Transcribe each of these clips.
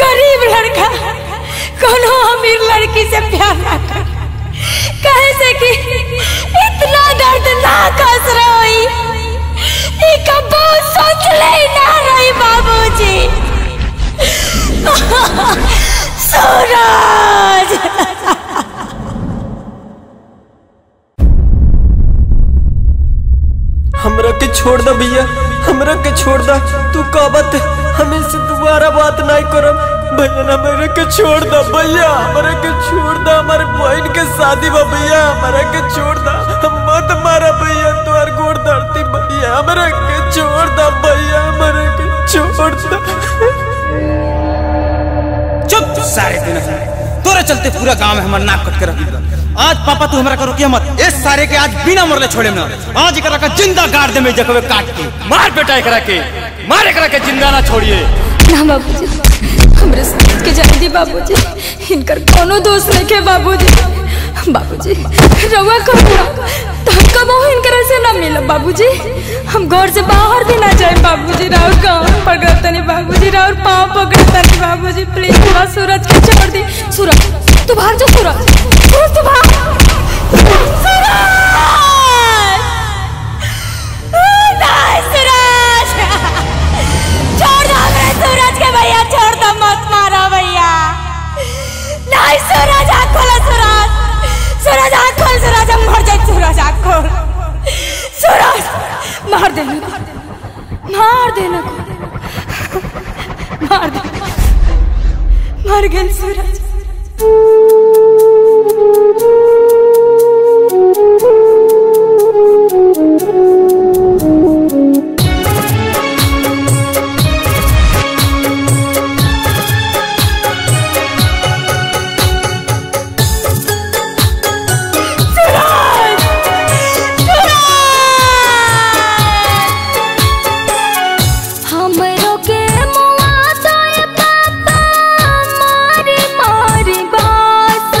गरीब लड़का कोनो अमीर लड़की से प्यार ना कर, कहे से कि इतना दर्दनाक असर होई कबो सोच ले ना रही बाबूजी। सूरज हमरा के छोड़ दा भैया, हमरा के छोड़ दा। तू कहबत हमें से दोबारा बात नहीं करब भैया। ना मेरे के छोड़ दा भैया, हमरा के छोड़ दा। हमारे बहन के शादी बा भैया, हमरा के छोड़ दा। हम मत मारा भैया, तुम्हार गोड़ धरती भैया, हमरा के छोड़ दा भैया, हमरा के छोड़ दा। चुप सारे दिन तोरे चलते पूरा गांव में हमार नाक कट के रख। आज पापा तू हमरा करो कि मत इस सारे के आज बिना मरले छोड़े ना। आज एकरा का जिंदा गाड़ दे में जकवे काट के मार बेटा एकरा के, मार एकरा के जिंदा ना छोड़िए। ना बाबूजी, हमरे साथ के जाने दी बाबूजी, इनकर कोनो दोष नहीं के बाबूजी। बाबूजी रउआ कहूँ तो हम कबो इनकर से ना मिले बाबूजी। हम घर से बाहर भी ना जाए बाबूजी। राउर गाँव पकड़तनी बाबूजी, राउर पाँव पकड़तनी बाबूजी। प्लीज थोड़ा सूरज के छोड़ दी। सूरज तू बाहर जा, सूरज सूरज तू बाहर। छोड़ दो मेरे सूरज के भैया, छोड़ दो, मत मारो भैया। नहीं सूरज आँख खोलो, सूरज सूरज आँख खोल, सूरज हम मर जाए। सूरज आँख खोल, सूरज मार देना, मार देना, मार दे, मर गए सूरज। मारी मारी बात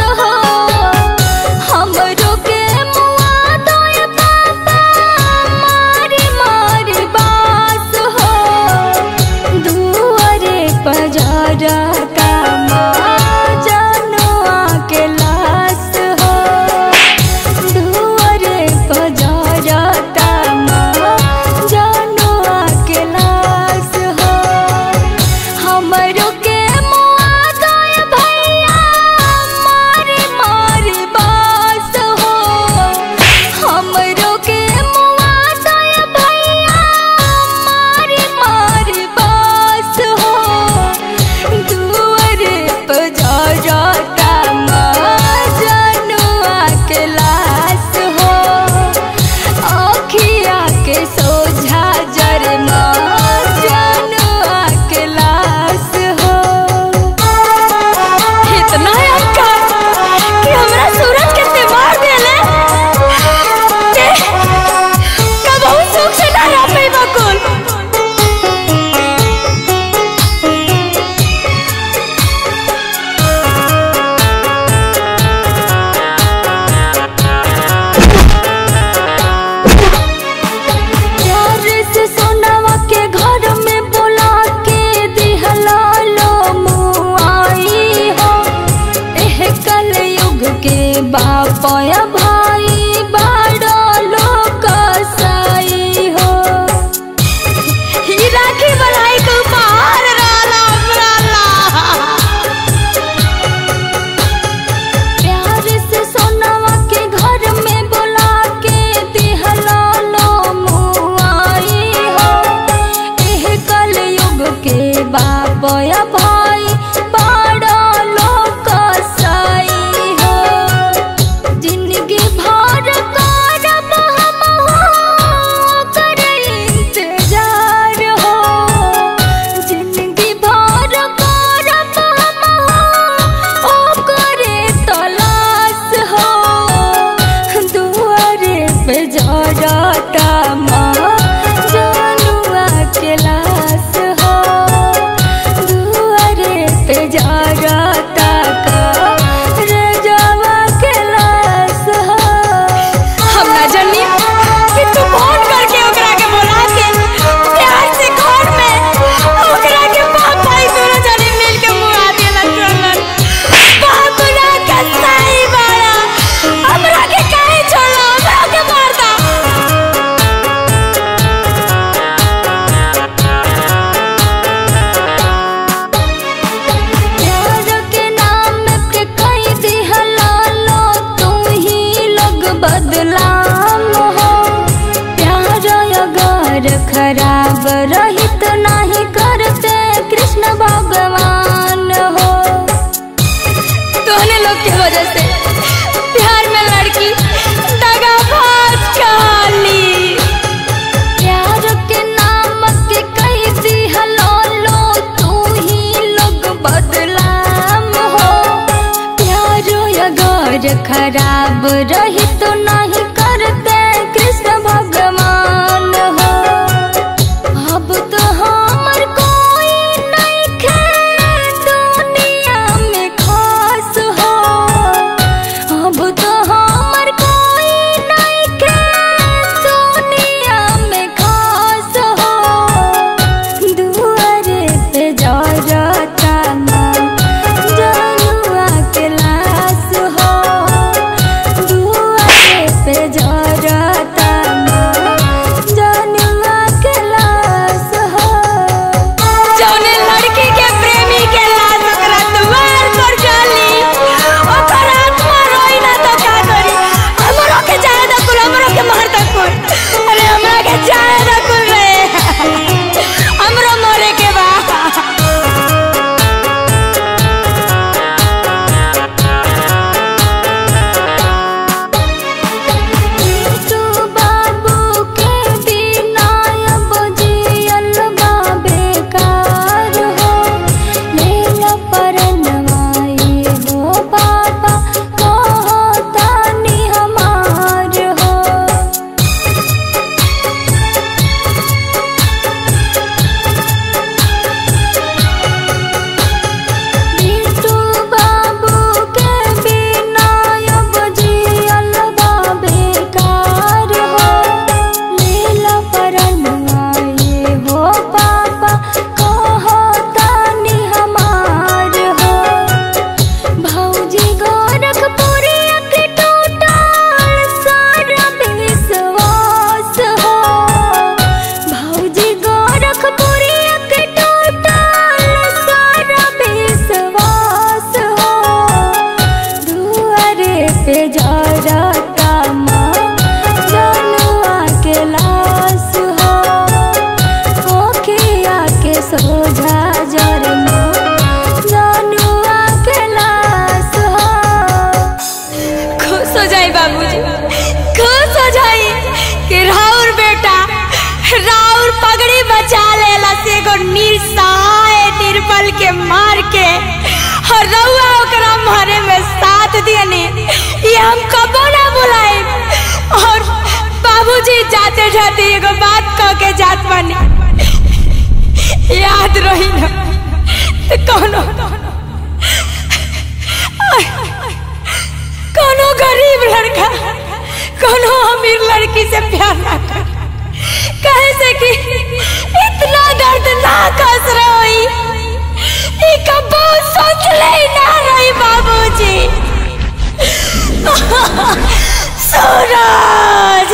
खराब रहित नहीं करते कृष्ण भगवान हो। तोहने लोग की वजह से प्यार में लड़की दगाबाज काली। प्यार के नाम के कई दिहलो लो तू ही लोग बदलाम हो। प्यार अगर खराब रही तो नहीं करते कृष्ण भगवान हो। अब तो हमर कोई नहीं खे दुनिया में खास हो। अब तो हमर कोई नहीं खे दुनिया में खास हो। दुआरे पे जरता ना जनुआ के लाश हो। दुआरे पे जरता ना जनुआ के लाश हो। जौने लड़की के प्रेमी के लाश ओकरा दुआर पर चली ओकर आत्मा रोई ना तो का करी। हमरो के जाए द कुल, हमरो के मार द कुल। अरे हमरा के जाए द कुल रे, हमरो मरे के बा। तू बाबू के बिना अब जियल बा बेकार हो। लीला परनवाई हो पापा कहो तानी हमार हो। बिट्टू बाबू के बिना अब जियल बा बेकार हो। लीला परनवाई हो पापा कहो तानी हमार हो। भौजी गोरखपुरी के टूटल सारा विश्वास हो। भौजी गोरखपुरी के टूटल सारा विश्वास हो। दुआरे पे जरता माँ जनुआ के लाश हो। ओखिया के सोझा जरना जनुआ के लाश हो। खुश हो जाई बाबूजी, खुश हो जाई कि राउर बेटा राउर पगड़ी बचा लेला से एगो निसहाय निर्बल के मार के और रउआ ओकरा मारे में साथ दियनी। ये हम कबो ना बुलाए। और बाबूजी जाते जाते एगो बात कह के जात बानी, याद रही ना तो कोनो गरीब लड़का कोनो अमीर लड़की से प्यार ना कर। कहे से कि इतना दर्दनाक असर होई ई कबो सोच ले ना रही बाबूजी। सूरज